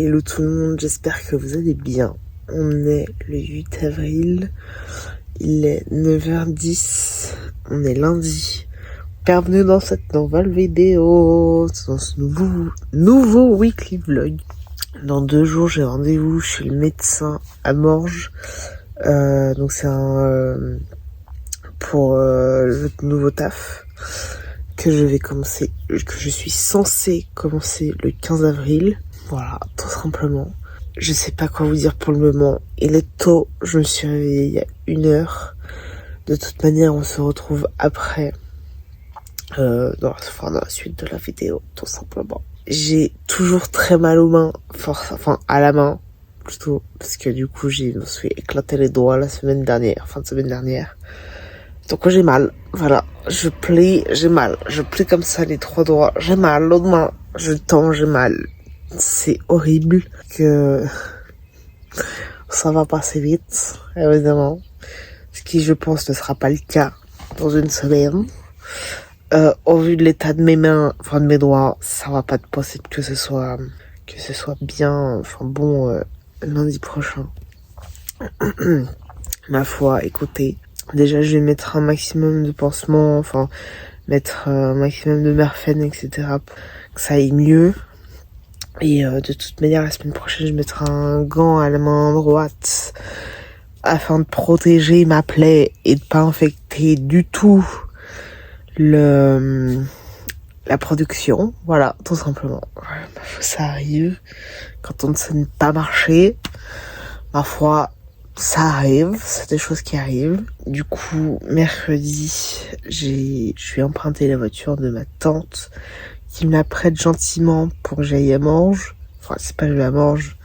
Hello tout le monde, j'espère que vous allez bien. On est le 8 avril, il est 9h10, on est lundi. Bienvenue dans cette nouvelle vidéo, dans ce nouveau weekly vlog. Dans 2 jours, j'ai rendez-vous chez le médecin à Morges. Donc c'est pour le nouveau taf que je suis censée commencer le 15 avril. Voilà, tout simplement. Je sais pas quoi vous dire pour le moment. Il est tôt, je me suis réveillée il y a 1 heure. De toute manière, on se retrouve après dans la suite de la vidéo, tout simplement. J'ai toujours très mal aux mains, à la main plutôt, parce que du coup je me suis éclaté les doigts fin de semaine dernière. Donc j'ai mal, voilà, j'ai mal, je plie comme ça les 3 doigts, j'ai mal, l'autre main, je tends, j'ai mal. C'est horrible que ça va passer vite, évidemment. Ce qui, je pense, ne sera pas le cas dans 1 semaine. Au vu de l'état de mes mains, de mes doigts, ça va pas être possible que ce soit bien, lundi prochain. Ma foi, écoutez, déjà, je vais mettre un maximum de pansements, mettre un maximum de Merfen, etc., que ça aille mieux. Et de toute manière, la semaine prochaine, je mettrai un gant à la main droite afin de protéger ma plaie et de pas infecter du tout la production. Voilà, tout simplement. Ça arrive. Quand on ne sait pas marcher, ma foi, ça arrive. C'est des choses qui arrivent. Du coup, mercredi, je vais emprunter la voiture de ma tante qui me la prête gentiment pour que j'aille à Morges. Enfin, c'est pas que je vais à Morges,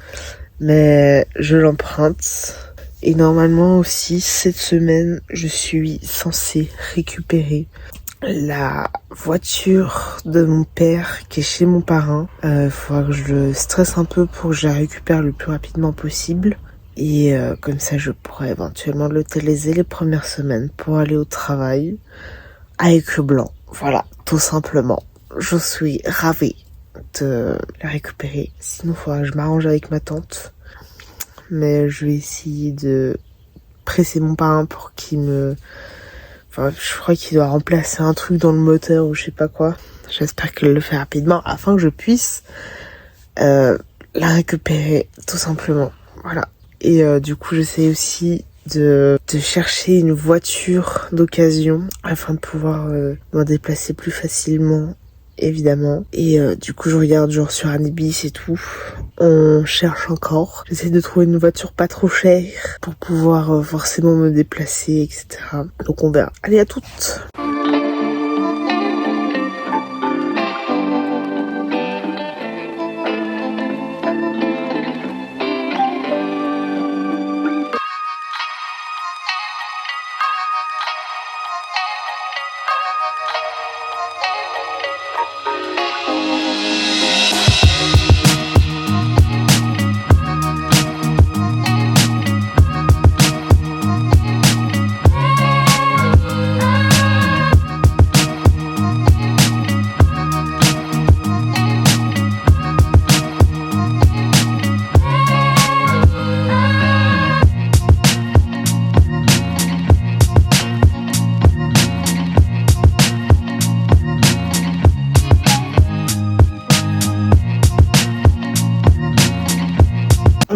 mais je l'emprunte. Et normalement aussi, cette semaine, je suis censée récupérer la voiture de mon père qui est chez mon parrain. Faudra que je le stresse un peu pour que je la récupère le plus rapidement possible. Et comme ça, je pourrais éventuellement l'utiliser les premières semaines pour aller au travail avec le blanc. Voilà, tout simplement. Je suis ravie de la récupérer. Sinon, il faudra que je m'arrange avec ma tante. Mais je vais essayer de presser mon parrain pour qu'il me... je crois qu'il doit remplacer un truc dans le moteur ou je sais pas quoi. J'espère qu'il le fait rapidement afin que je puisse la récupérer, tout simplement. Voilà. Et du coup, j'essaie aussi de chercher une voiture d'occasion afin de pouvoir me déplacer plus facilement, évidemment. Et du coup, je regarde genre sur Anibis et tout. On cherche encore. J'essaie de trouver une voiture pas trop chère pour pouvoir forcément me déplacer, etc. Donc on verra. Allez, à toutes.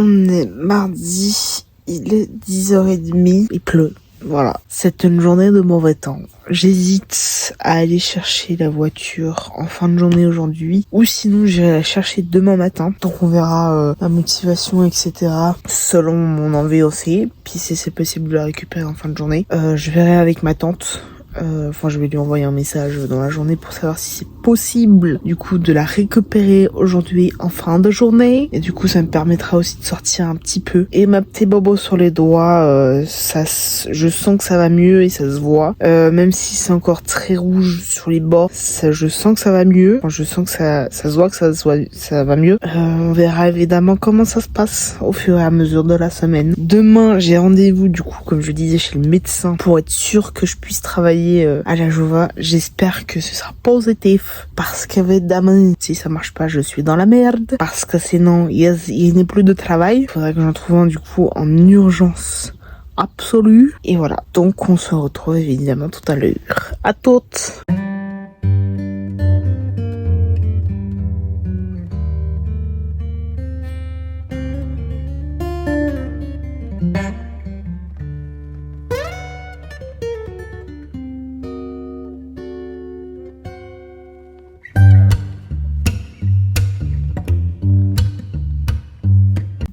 On est mardi, il est 10h30, il pleut. Voilà, c'est une journée de mauvais temps. J'hésite à aller chercher la voiture en fin de journée aujourd'hui, ou sinon j'irai la chercher demain matin. Donc on verra ma motivation, etc. selon mon envie aussi. Puis si c'est possible de la récupérer en fin de journée, je verrai avec ma tante. Je vais lui envoyer un message dans la journée pour savoir si c'est possible du coup de la récupérer aujourd'hui en fin de journée. Et du coup ça me permettra aussi de sortir un petit peu. Et ma petite bobo sur les doigts, je sens que ça va mieux et ça se voit. Même si c'est encore très rouge sur les bords, je sens que ça va mieux. Je sens que ça se voit que ça va mieux. On verra évidemment comment ça se passe au fur et à mesure de la semaine. Demain j'ai rendez-vous du coup comme je disais chez le médecin pour être sûr que je puisse travailler à la Jova. J'espère que ce sera positif. parce qu'évidemment, si ça marche pas, je suis dans la merde. Parce que sinon, il n'y a plus de travail. Il faudrait que j'en trouve un du coup en urgence absolue. Et voilà, donc on se retrouve évidemment tout à l'heure. À toutes.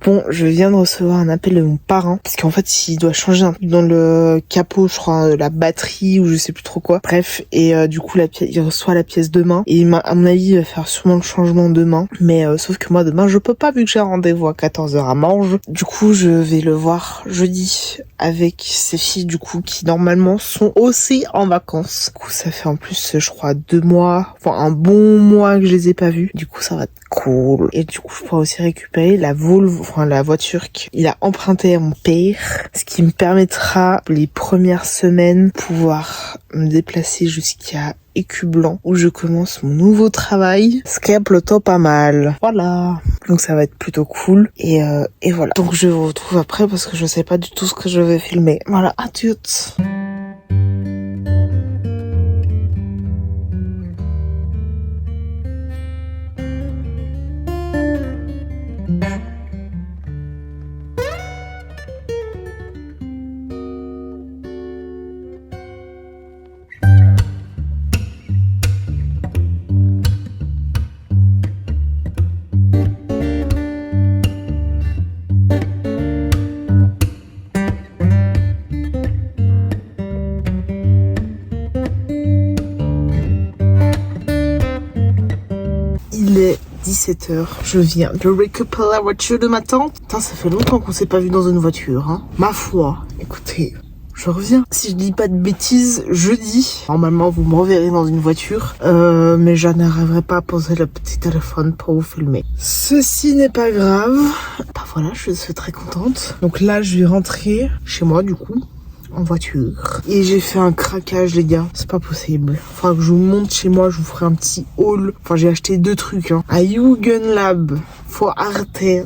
Bon, je viens de recevoir un appel de mon parrain, parce qu'en fait, il doit changer un truc dans le capot, je crois, la batterie, ou je sais plus trop quoi. Bref, et du coup, il reçoit la pièce demain, et à mon avis, il va faire sûrement le changement demain. Mais sauf que moi, demain, je peux pas, vu que j'ai un rendez-vous à 14h à Manges. Du coup, je vais le voir jeudi, avec ses filles, du coup, qui normalement sont aussi en vacances. Du coup, ça fait en plus, je crois, 2 mois, enfin, un bon mois que je les ai pas vus. Du coup, ça va être cool. Et du coup, je pourrais aussi récupérer la la voiture qu'il a empruntée à mon père, ce qui me permettra les premières semaines pouvoir me déplacer jusqu'à Écublanc où je commence mon nouveau travail, ce qui est plutôt pas mal. Voilà. Donc ça va être plutôt cool et voilà. Donc je vous retrouve après parce que je sais pas du tout ce que je vais filmer. Voilà, à toutes. Il est 17h, je viens de récupérer la voiture de ma tante. Putain, ça fait longtemps qu'on s'est pas vu dans une voiture, hein. Ma foi, écoutez, je reviens. Si je dis pas de bêtises, jeudi, normalement vous me reverrez dans une voiture, mais je n'arriverai pas à poser le petit téléphone pour vous filmer. Ceci n'est pas grave. Bah voilà, je suis très contente. Donc là, je vais rentrer chez moi du coup. En voiture. Et j'ai fait un craquage, les gars. C'est pas possible. Enfin, que je vous monte chez moi, je vous ferai un petit haul. Enfin, j'ai acheté 2 trucs, hein. À Jugendlab. Faut arrêter.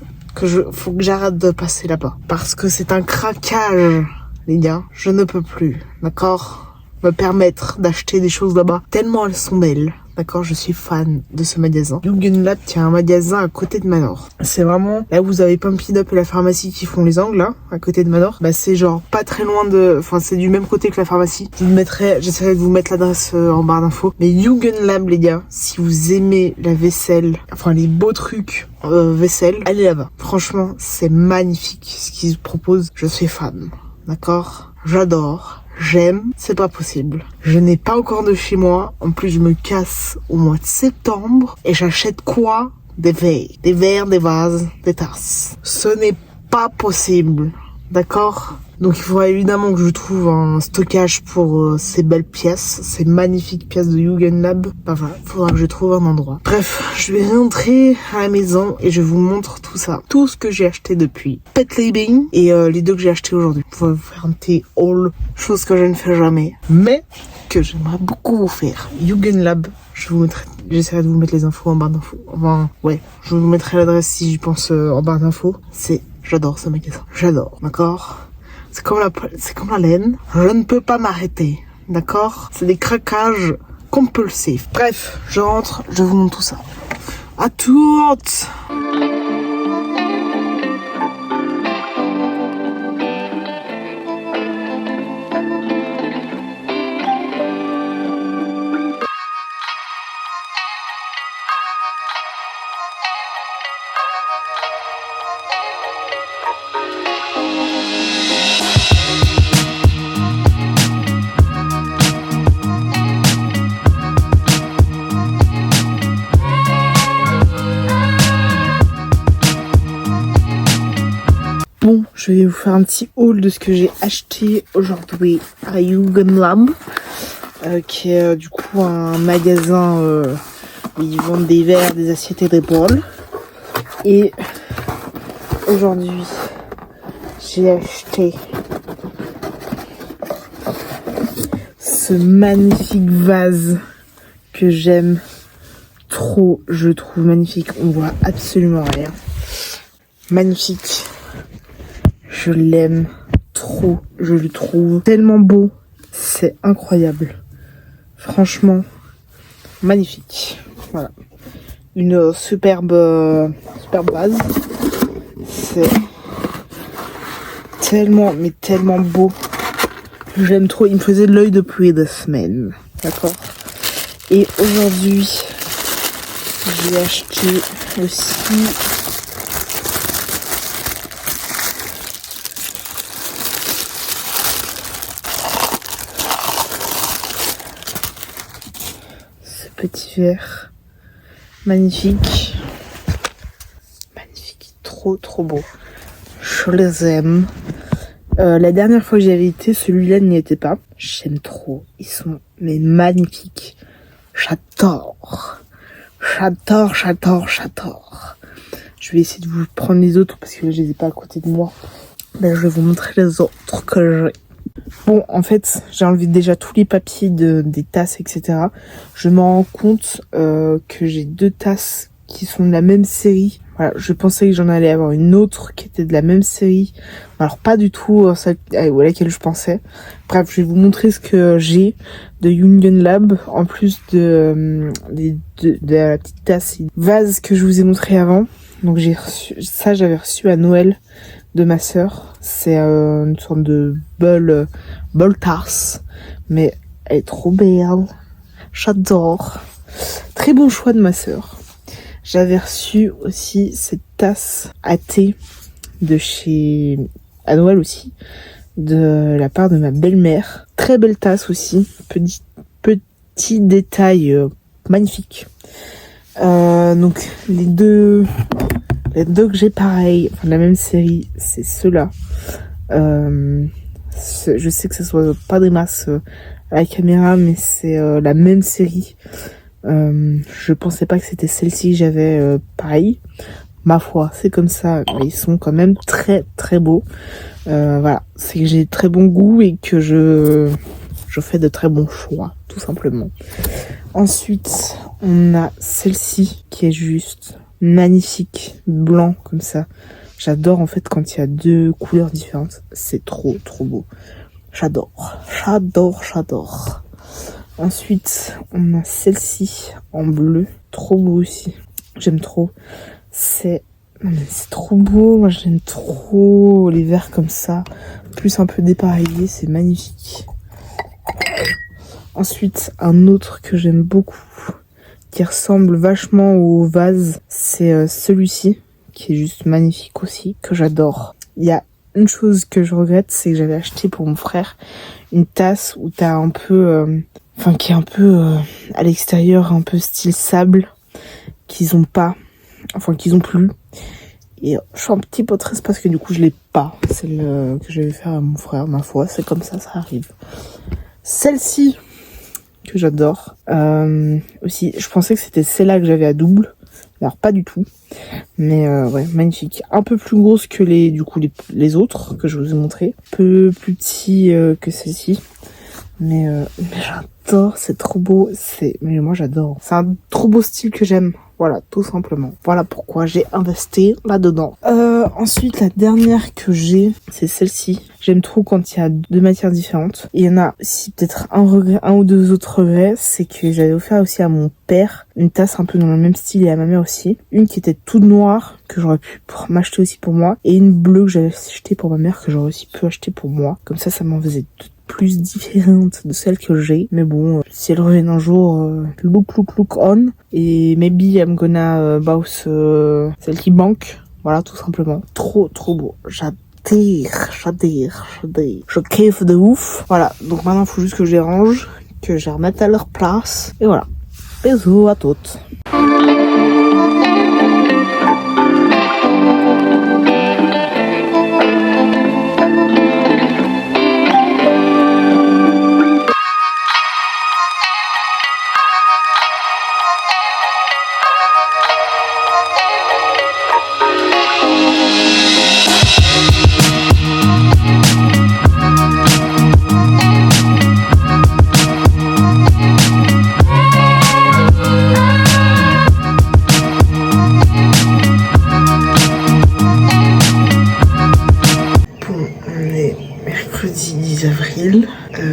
Faut que j'arrête de passer là-bas. Parce que c'est un craquage, les gars. Je ne peux plus. D'accord? Me permettre d'acheter des choses là-bas. Tellement elles sont belles. D'accord, je suis fan de ce magasin. Jugendlab tient un magasin à côté de Manor. C'est vraiment, là où vous avez Pump It Up et la pharmacie qui font les angles, là, à côté de Manor. Bah, c'est genre pas très loin enfin, c'est du même côté que la pharmacie. J'essaierai de vous mettre l'adresse en barre d'infos. Mais Jugendlab, les gars, si vous aimez la vaisselle, enfin, les beaux trucs, vaisselle, allez là-bas. Franchement, c'est magnifique ce qu'ils proposent. Je suis fan. D'accord? J'adore. J'aime, c'est pas possible. Je n'ai pas encore de chez moi. En plus, je me casse au mois de septembre. Et j'achète quoi? Des verres, des vases, des tasses. Ce n'est pas possible. D'accord? Donc il faudra évidemment que je trouve un stockage pour ces belles pièces, ces magnifiques pièces de Jugendlab. Enfin voilà, il faudra que je trouve un endroit. Bref, je vais rentrer à la maison et je vous montre tout ça. Tout ce que j'ai acheté depuis Pet Living et les 2 que j'ai achetés aujourd'hui. Pour vous faire un petit haul, chose que je ne fais jamais, mais que j'aimerais beaucoup vous faire. Jugendlab, j'essaierai de vous mettre les infos en barre d'infos. Enfin, ouais, je vous mettrai l'adresse si j'y pense en barre d'infos. J'adore ce magasin. J'adore, d'accord? C'est comme la laine. Je ne peux pas m'arrêter. D'accord? C'est des craquages compulsifs. Bref, je rentre, je vous montre tout ça. À toutes! Bon, je vais vous faire un petit haul de ce que j'ai acheté aujourd'hui à Jugendlab, qui est du coup un magasin où ils vendent des verres, des assiettes et des bols. Et aujourd'hui, j'ai acheté ce magnifique vase que j'aime trop, je trouve magnifique. On voit absolument rien. Magnifique. Je l'aime trop. Je le trouve tellement beau. C'est incroyable. Franchement, magnifique. Voilà. Une superbe vase. C'est tellement, mais tellement beau. J'aime trop. Il me faisait de l'œil depuis des semaines. D'accord. Et aujourd'hui, j'ai acheté aussi ce petit verre magnifique. Magnifique. Trop beau. Je les aime. La dernière fois que j'y avais été, celui-là n'y était pas. J'aime trop. Ils sont mais magnifiques. J'adore. Je vais essayer de vous prendre les autres parce que là, je les ai pas à côté de moi. Ben, je vais vous montrer les autres que j'ai. Bon, en fait, j'ai enlevé déjà tous les papiers des tasses, etc. Je me rends compte que j'ai 2 tasses qui sont de la même série. Voilà, je pensais que j'en allais avoir une autre qui était de la même série. Alors pas du tout celle à laquelle je pensais. Bref, je vais vous montrer ce que j'ai de Union Lab en plus de la petite tasse vase que je vous ai montré avant. Donc j'ai reçu ça, j'avais reçu à Noël de ma sœur. C'est une sorte de bol tasse, mais elle est trop belle. J'adore. Très bon choix de ma sœur. J'avais reçu aussi cette tasse à thé à Noël aussi, de la part de ma belle-mère. Très belle tasse aussi, petit détail magnifique. Donc les deux que j'ai pareil, enfin de la même série, c'est ceux-là. Je sais que ça soit pas des masses à la caméra, mais c'est la même série. Je pensais pas que c'était celle-ci que j'avais pareil. Ma foi, c'est comme ça. Mais ils sont quand même très beaux. Voilà, c'est que j'ai très bon goût et que je fais de très bons choix, tout simplement. Ensuite, on a celle-ci qui est juste magnifique, blanc comme ça. J'adore en fait quand il y a 2 couleurs différentes. C'est trop beau. J'adore. Ensuite, on a celle-ci en bleu. Trop beau aussi. J'aime trop. C'est trop beau. Moi, j'aime trop les verres comme ça. Plus un peu dépareillés. C'est magnifique. Ensuite, un autre que j'aime beaucoup, qui ressemble vachement au vase, c'est celui-ci, qui est juste magnifique aussi, que j'adore. Il y a une chose que je regrette, c'est que j'avais acheté pour mon frère une tasse où t'as un peu... qui est un peu à l'extérieur, un peu style sable, qu'ils ont plus. Et je suis un petit peu triste parce que du coup je l'ai pas, celle que j'avais fait à mon frère. Ma foi, c'est comme ça arrive. Celle-ci, que j'adore, aussi, je pensais que c'était celle-là que j'avais à double, alors pas du tout, mais ouais, magnifique. Un peu plus grosse que les autres que je vous ai montré, un peu plus petit que celle-ci. Mais j'adore, c'est trop beau, mais moi j'adore. C'est un trop beau style que j'aime, voilà, tout simplement. Voilà pourquoi j'ai investi là-dedans. Ensuite, la dernière que j'ai, c'est celle-ci. J'aime trop quand il y a 2 matières différentes. Il y en a aussi peut-être un ou 2 autres regrets, c'est que j'avais offert aussi à mon père une tasse un peu dans le même style et à ma mère aussi. Une qui était toute noire, que j'aurais pu m'acheter aussi pour moi, et une bleue que j'avais achetée pour ma mère, que j'aurais aussi pu acheter pour moi. Comme ça m'en faisait plus différente de celle que j'ai, mais bon, si elle revient un jour, look on, et maybe I'm gonna bounce celle qui manque, voilà, tout simplement. Trop beau, j'adore, je kiffe de ouf. Voilà, donc maintenant il faut juste que je les range, que je les remette à leur place, et voilà. Bisous à toutes. 6 avril.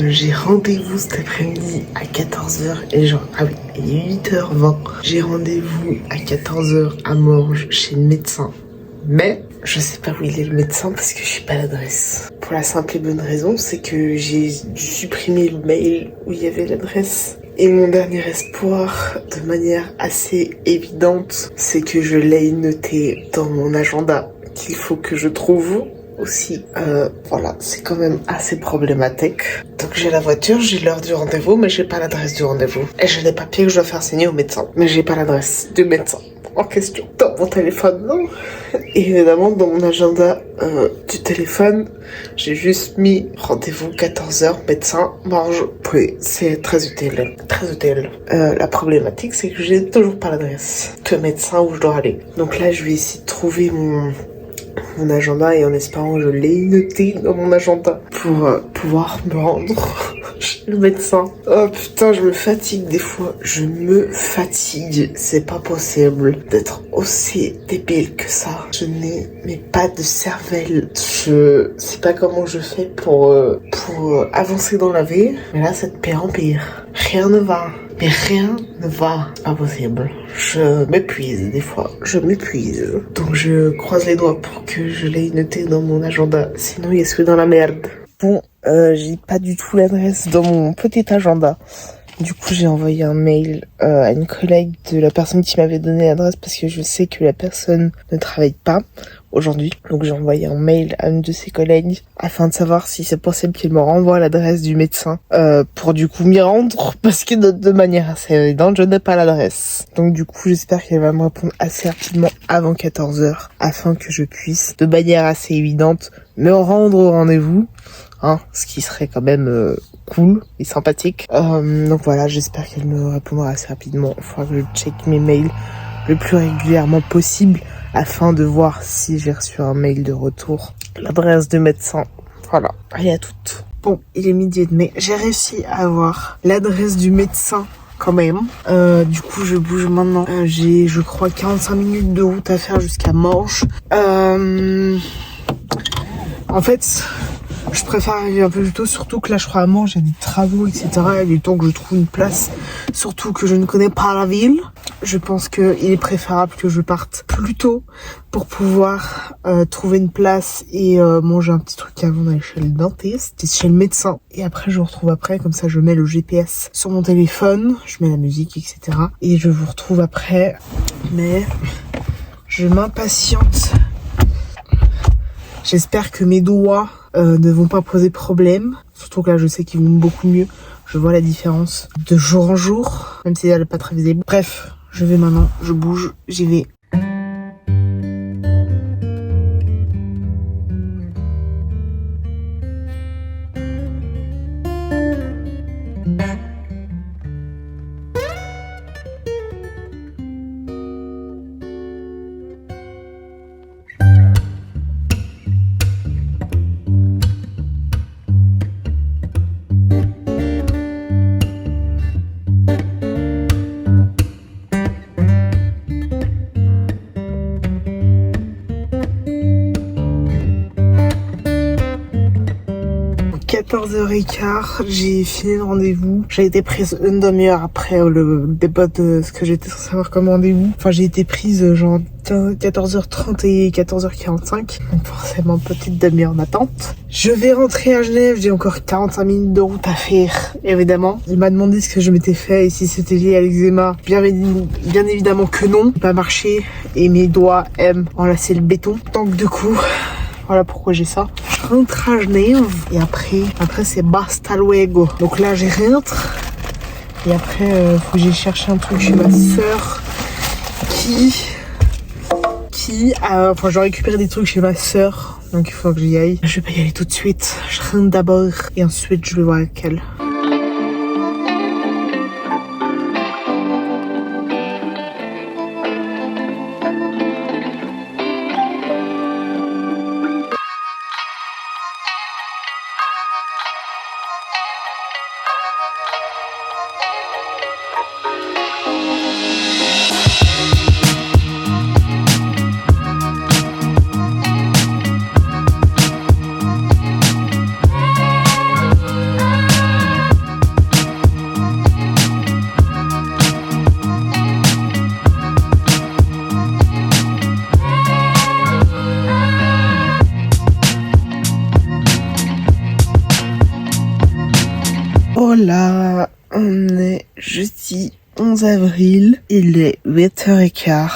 J'ai rendez-vous cet après-midi à 14h et genre, ah oui, il est 8h20. J'ai rendez-vous à 14h à Morges chez le médecin. Mais je sais pas où il est le médecin parce que je suis pas l'adresse. Pour la simple et bonne raison, c'est que j'ai dû supprimer le mail où il y avait l'adresse. Et mon dernier espoir, de manière assez évidente, c'est que je l'ai noté dans mon agenda qu'il faut que je trouve aussi. Voilà, c'est quand même assez problématique. Donc j'ai la voiture, j'ai l'heure du rendez-vous, mais j'ai pas l'adresse du rendez-vous. Et j'ai les papiers que je dois faire signer au médecin, mais j'ai pas l'adresse du médecin en question dans mon téléphone, non. Et évidemment, dans mon agenda du téléphone, j'ai juste mis rendez-vous 14h, médecin, Morges. Oui, c'est très utile, très utile. La problématique, c'est que j'ai toujours pas l'adresse de médecin où je dois aller. Donc là, je vais essayer de trouver mon agenda et en espérant que je l'ai noté dans mon agenda pour pouvoir me rendre chez le médecin. Oh putain, je me fatigue des fois. Je me fatigue. C'est pas possible d'être aussi débile que ça. Je n'ai mais pas de cervelle. Je sais pas comment je fais pour avancer dans la vie. Mais là, c'est de pire en pire. Rien ne va. Mais rien ne va, pas possible. Je m'épuise des fois, je m'épuise. Donc je croise les doigts pour que je l'ai noté dans mon agenda, sinon il est dans la merde. Bon, j'ai pas du tout l'adresse dans mon petit agenda. Du coup, j'ai envoyé un mail à une collègue de la personne qui m'avait donné l'adresse parce que je sais que la personne ne travaille pas aujourd'hui. Donc j'ai envoyé un mail à une de ses collègues afin de savoir si c'est possible qu'il me renvoie l'adresse du médecin pour du coup m'y rendre parce que de manière assez évidente, je n'ai pas l'adresse. Donc du coup, j'espère qu'elle va me répondre assez rapidement avant 14h afin que je puisse de manière assez évidente me rendre au rendez-vous. Ce qui serait quand même cool et sympathique. Donc voilà, j'espère qu'elle me répondra assez rapidement. Il faudra que je check mes mails le plus régulièrement possible afin de voir si j'ai reçu un mail de retour. L'adresse de médecin. Voilà, allez à toutes. Bon, il est 12h30. J'ai réussi à avoir l'adresse du médecin quand même. Du coup, je bouge maintenant. J'ai, je crois, 45 minutes de route à faire jusqu'à Morges. En fait, je préfère arriver un peu plus tôt, surtout que là, je crois à Morges, il y a des travaux, etc. Il est temps que je trouve une place, surtout que je ne connais pas la ville. Je pense qu'il est préférable que je parte plus tôt pour pouvoir trouver une place et manger un petit truc avant d'aller chez le dentiste, chez le médecin. Et après, je vous retrouve après, comme ça, je mets le GPS sur mon téléphone, je mets la musique, etc. Et je vous retrouve après, mais je m'impatiente. J'espère que mes doigts ne vont pas poser problème. Surtout que là, je sais qu'ils vont beaucoup mieux. Je vois la différence de jour en jour, même si elle n'est pas très visible. Bref, je vais maintenant, je bouge, j'y vais. h j'ai fini le rendez-vous. J'ai été prise une demi-heure après le débat de ce que j'étais censée avoir comme rendez-vous. Enfin, j'ai été prise genre 14h30 et 14h45. Donc forcément, petite demi-heure d'attente. Je vais rentrer à Genève. J'ai encore 45 minutes de route à faire, évidemment. Il m'a demandé ce que je m'étais fait et si c'était lié à l'eczéma. Bien évidemment que non. Pas marché et mes doigts aiment enlacer le béton. Donc du coup... Voilà pourquoi j'ai ça. Je rentre à Genève et après c'est basta luego. Donc là, j'ai rentre et après, faut que j'aille chercher un truc chez ma sœur enfin, je récupère des trucs chez ma sœur. Donc il faut que j'y aille. Je vais pas y aller tout de suite. Je rentre d'abord et ensuite je vais voir avec elle. Voilà, on est jeudi 11 avril, il est 8h15.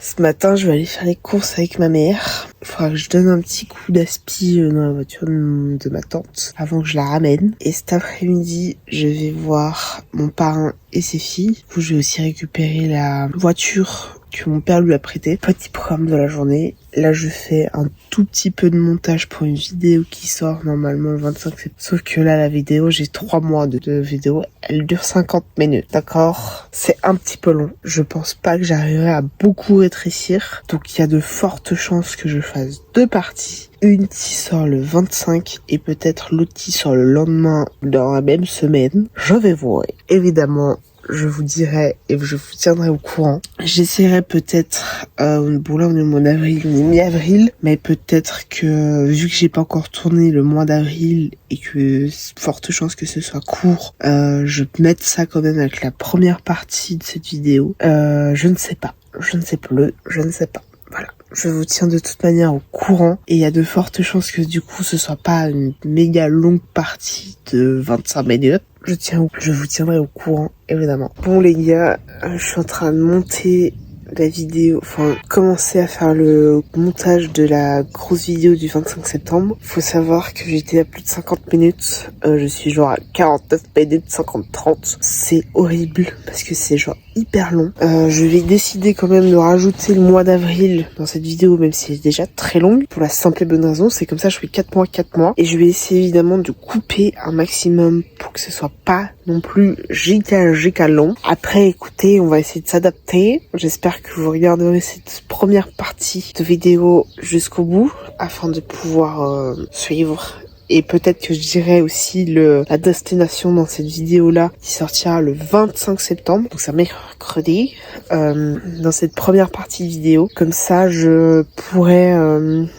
Ce matin, je vais aller faire les courses avec ma mère. Il faudra que je donne un petit coup d'aspi dans la voiture de ma tante avant que je la ramène. Et cet après-midi, je vais voir mon parrain et ses filles. Du coup, je vais aussi récupérer la voiture que mon père lui a prêtée. Petit programme de la journée. Là, je fais un tout petit peu de montage pour une vidéo qui sort normalement le 25 septembre. Sauf que là, la vidéo, j'ai 3 mois de vidéo. Elle dure 50 minutes, d'accord? C'est un petit peu long. Je pense pas que j'arriverai à beaucoup rétrécir. Donc, il y a de fortes chances que je fasse 2 parties. Une qui sort le 25 et peut-être l'autre qui sort le lendemain dans la même semaine. Je vais voir. Évidemment, je vous dirai et je vous tiendrai au courant. J'essaierai peut-être, bon là on est au mois d'avril, on est mi-avril, mais peut-être que vu que j'ai pas encore tourné le mois d'avril et que forte chance que ce soit court, je mette ça quand même avec la première partie de cette vidéo. Je ne sais pas, je ne sais plus, je ne sais pas. Voilà, je vous tiens de toute manière au courant et il y a de fortes chances que du coup ce soit pas une méga longue partie de 25 minutes. Je vous tiendrai au courant, évidemment. Bon les gars, je suis en train de monter la vidéo, enfin commencer à faire le montage de la grosse vidéo du 25 septembre. Faut savoir que j'étais à plus de 50 minutes, je suis genre à 49 minutes, 50-30. C'est horrible parce que c'est genre hyper long. Je vais décider quand même de rajouter le mois d'avril dans cette vidéo, même si elle est déjà très longue, pour la simple et bonne raison, c'est comme ça je fais 4 mois, et je vais essayer évidemment de couper un maximum pour que ce soit pas non plus giga long. Après, écoutez, on va essayer de s'adapter. J'espère que vous regarderez cette première partie de vidéo jusqu'au bout, afin de pouvoir suivre. Et peut-être que je dirai aussi la destination dans cette vidéo-là qui sortira le 25 septembre. Donc c'est mercredi. Dans cette première partie de vidéo. Comme ça, je pourrais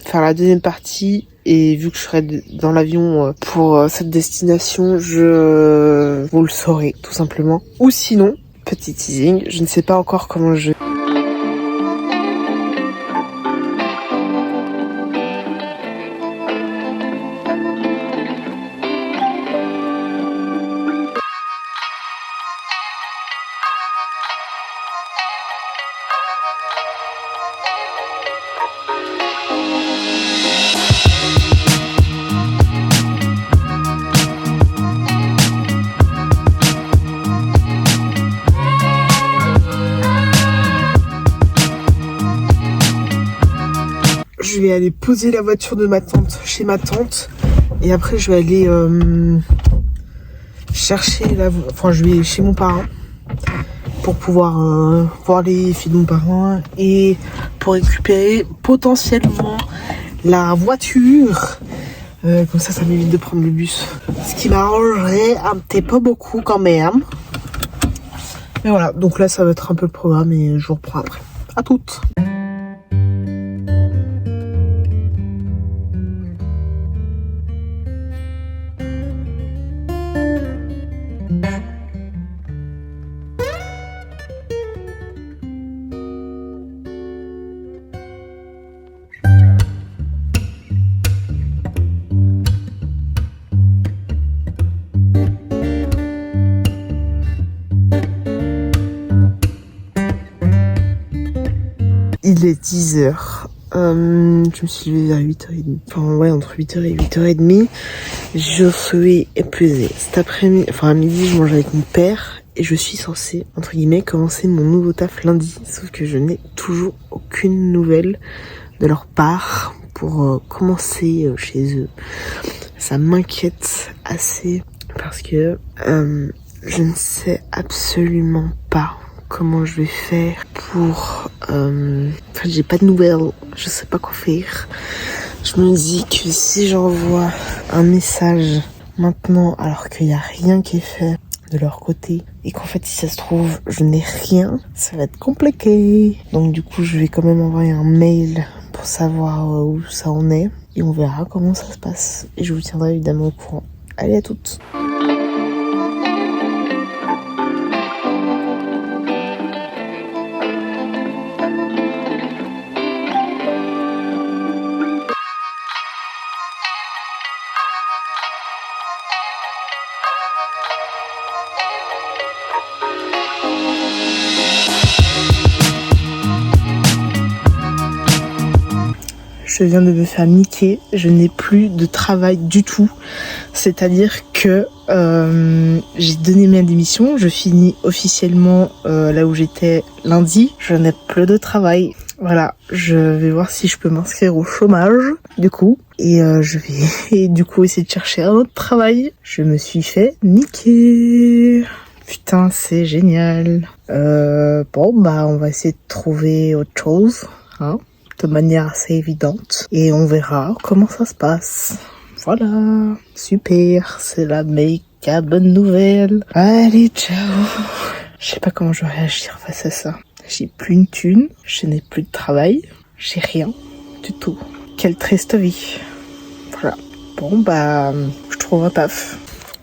faire la deuxième partie. Et vu que je serai dans l'avion pour cette destination, je vous le saurai tout simplement. Ou sinon, petit teasing, je ne sais pas encore comment je... Je vais aller poser la voiture de ma tante chez ma tante. Et après, je vais aller chercher enfin, je vais chez mon parrain pour pouvoir voir les filles de mon parrain et pour récupérer potentiellement la voiture. Comme ça m'évite de prendre le bus. Ce qui m'arrangerait un petit peu beaucoup quand même. Mais voilà, donc là, ça va être un peu le programme et je vous reprends après. À toutes. Il est 10h. Je me suis levée vers 8h30. Enfin, ouais, entre 8h et 8h30. Je suis épuisée. Cet après-midi, enfin, à midi, je mange avec mon père. Et je suis censée, entre guillemets, commencer mon nouveau taf lundi. Sauf que je n'ai toujours aucune nouvelle de leur part pour commencer chez eux. Ça m'inquiète assez parce que je ne sais absolument pas comment je vais faire pour... Enfin, j'ai pas de nouvelles, je sais pas quoi faire. Je me dis que si j'envoie un message maintenant alors qu'il n'y a rien qui est fait de leur côté et qu'en fait si ça se trouve je n'ai rien, ça va être compliqué. Donc du coup je vais quand même envoyer un mail pour savoir où ça en est et on verra comment ça se passe et je vous tiendrai évidemment au courant. Allez, à toutes. je viens de me faire niquer. Je n'ai plus de travail du tout. C'est-à-dire que j'ai donné ma démission. Je finis officiellement là où j'étais lundi. Je n'ai plus de travail. Voilà, je vais voir si je peux m'inscrire au chômage, du coup. Et je vais du coup essayer de chercher un autre travail. Je me suis fait niquer. Putain, c'est génial. Bon, bah, on va essayer de trouver autre chose, hein, de manière assez évidente. Et on verra comment ça se passe. Voilà, super, c'est la méga bonne nouvelle. Allez, ciao. Je sais pas comment je vais réagir face à ça. J'ai plus une thune, je n'ai plus de travail, j'ai rien du tout. Quelle triste vie. Voilà. Bon, bah, je trouve un taf.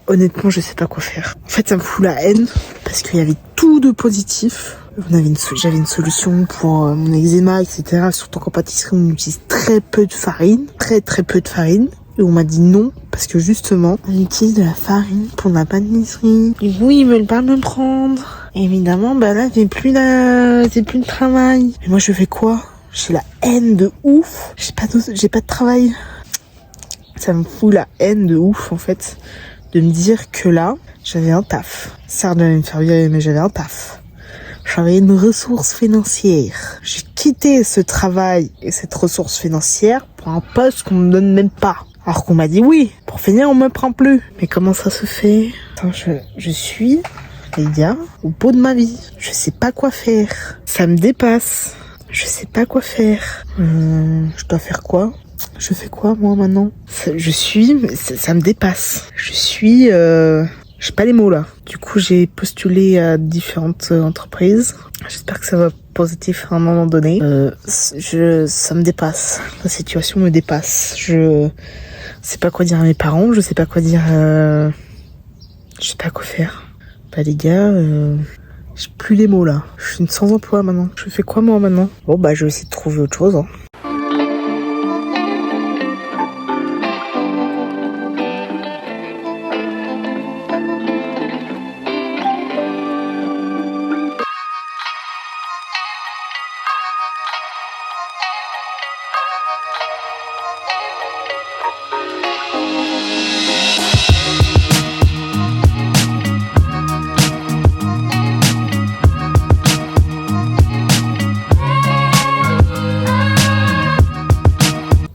Honnêtement, je sais pas quoi faire. En fait, ça me fout la haine parce qu'il y avait tout de positif. J'avais une solution pour mon eczéma, etc. Surtout qu'en pâtisserie, on utilise très peu de farine. Très peu de farine. Et on m'a dit non, parce que justement, on utilise de la farine pour la pâtisserie. Du coup, ils veulent pas me prendre. Et évidemment, bah là, j'ai plus de travail. Mais moi, je fais quoi? J'ai la haine de ouf. J'ai pas de travail. Ça me fout la haine de ouf, en fait, de me dire que là, j'avais un taf. Certes, j'allais me faire virer, mais j'avais un taf. J'avais une ressource financière. J'ai quitté ce travail et cette ressource financière pour un poste qu'on me donne même pas. Alors qu'on m'a dit oui, pour finir on me prend plus. Mais comment ça se fait? Attends, je suis, les gars, au bout de ma vie. Je sais pas quoi faire. Ça me dépasse. Je sais pas quoi faire. Je dois faire quoi? Je fais quoi moi maintenant? Ça me dépasse. J'ai pas les mots là. Du coup, j'ai postulé à différentes entreprises. J'espère que ça va positif à un moment donné. Ça me dépasse. La situation me dépasse. Je sais pas quoi dire à mes parents. Je sais pas quoi dire. Je sais pas quoi faire. Bah les gars, j'ai plus les mots là. Je suis sans emploi maintenant. Je fais quoi moi maintenant? Bon bah je vais essayer de trouver autre chose. Hein.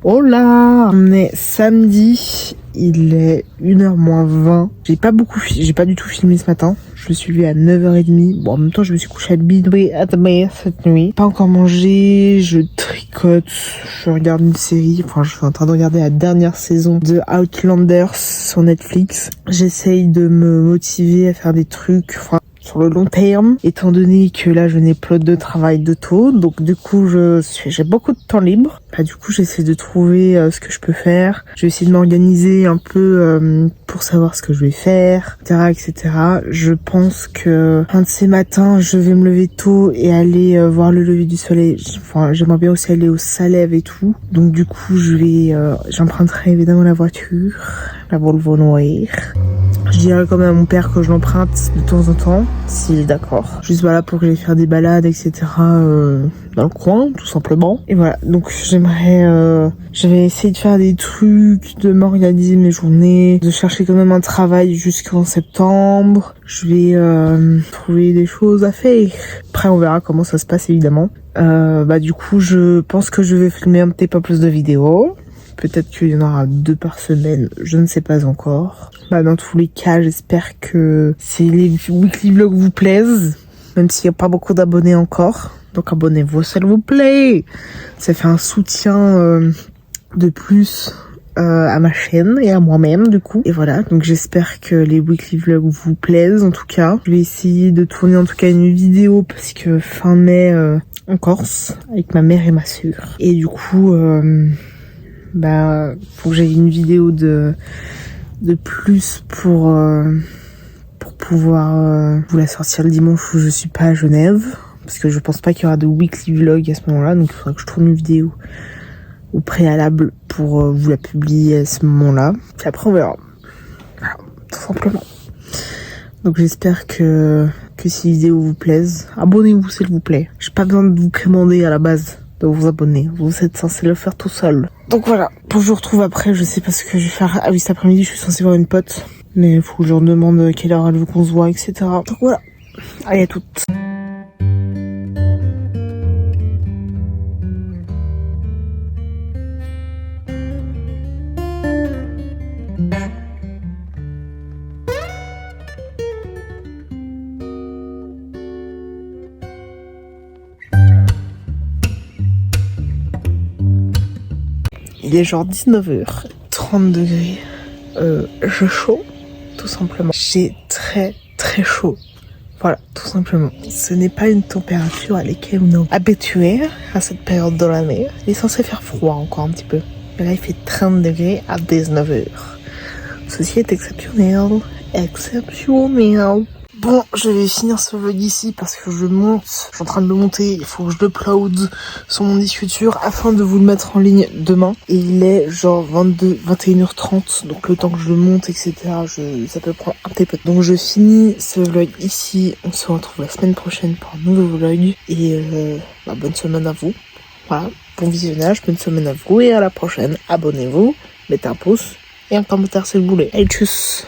Oh là, on est samedi, il est 1h moins 20. J'ai pas du tout filmé ce matin. Je me suis levée à 9h30. Bon, en même temps, je me suis couchée à minuit cette nuit. Pas encore mangé, je tricote, je regarde une série. Enfin, je suis en train de regarder la dernière saison de Outlanders sur Netflix. J'essaye de me motiver à faire des trucs, enfin, sur le long terme, étant donné que là je n'ai plus de travail de tout, donc du coup j'ai beaucoup de temps libre. Bah, du coup j'essaie de trouver ce que je peux faire. Je vais essayer de m'organiser un peu pour savoir ce que je vais faire, etc. Je pense que un de ces matins je vais me lever tôt et aller voir le lever du soleil. Enfin, j'aimerais bien aussi aller au Salève et tout. Donc du coup j'emprunterai évidemment la voiture, la Volvo noire. Je dirais quand même à mon père que je l'emprunte de temps en temps, s'il est d'accord. Juste voilà pour que j'aille faire des balades, etc. Dans le coin, tout simplement. Et voilà, donc je vais essayer de faire des trucs, de m'organiser mes journées, de chercher quand même un travail jusqu'en septembre. Je vais trouver des choses à faire. Après on verra comment ça se passe évidemment. Bah du coup je pense que je vais filmer un petit peu plus de vidéos. Peut-être qu'il y en aura 2 par semaine, je ne sais pas encore. Bah dans tous les cas, j'espère que les weekly vlogs vous plaisent, même s'il n'y a pas beaucoup d'abonnés encore. Donc abonnez-vous s'il vous plaît. Ça fait un soutien de plus à ma chaîne et à moi-même du coup. Et voilà, donc j'espère que les weekly vlogs vous plaisent en tout cas. Je vais essayer de tourner en tout cas une vidéo parce que fin mai en Corse avec ma mère et ma sœur. Et du coup... faut que j'aie une vidéo de plus pour pouvoir vous la sortir le dimanche où je suis pas à Genève, parce que je pense pas qu'il y aura de weekly vlog à ce moment-là, donc il faudra que je tourne une vidéo au préalable pour vous la publier à ce moment-là. Puis après on verra. Voilà, tout simplement. Donc j'espère que ces vidéos vous plaisent. Abonnez-vous s'il vous plaît. J'ai pas besoin de vous commander à la base de vous abonner. Vous êtes censé le faire tout seul. Donc voilà, pour que je vous retrouve après, je sais pas ce que je vais faire. Ah oui, cet après-midi, je suis censée voir une pote. Mais il faut que je leur demande quelle heure elle veut qu'on se voit, etc. Donc voilà. Allez, à toutes. Il est genre 19h, 30 degrés. Je chaud, tout simplement. J'ai très chaud. Voilà, tout simplement. Ce n'est pas une température à laquelle on est habitué à cette période de l'année. Il est censé faire froid encore un petit peu. Mais là, il fait 30 degrés à 19h. Ceci est exceptionnel. Exceptionnel. Bon, je vais finir ce vlog ici parce que je monte. Je suis en train de le monter. Il faut que je l'upload sur mon disque dur afin de vous le mettre en ligne demain. Et il est genre 21h30. Donc le temps que je le monte, etc. Ça peut prendre un petit peu. Donc je finis ce vlog ici. On se retrouve la semaine prochaine pour un nouveau vlog. Et bonne semaine à vous. Voilà, bon visionnage, bonne semaine à vous et à la prochaine. Abonnez-vous, mettez un pouce et un commentaire si vous voulez. Et tchuss!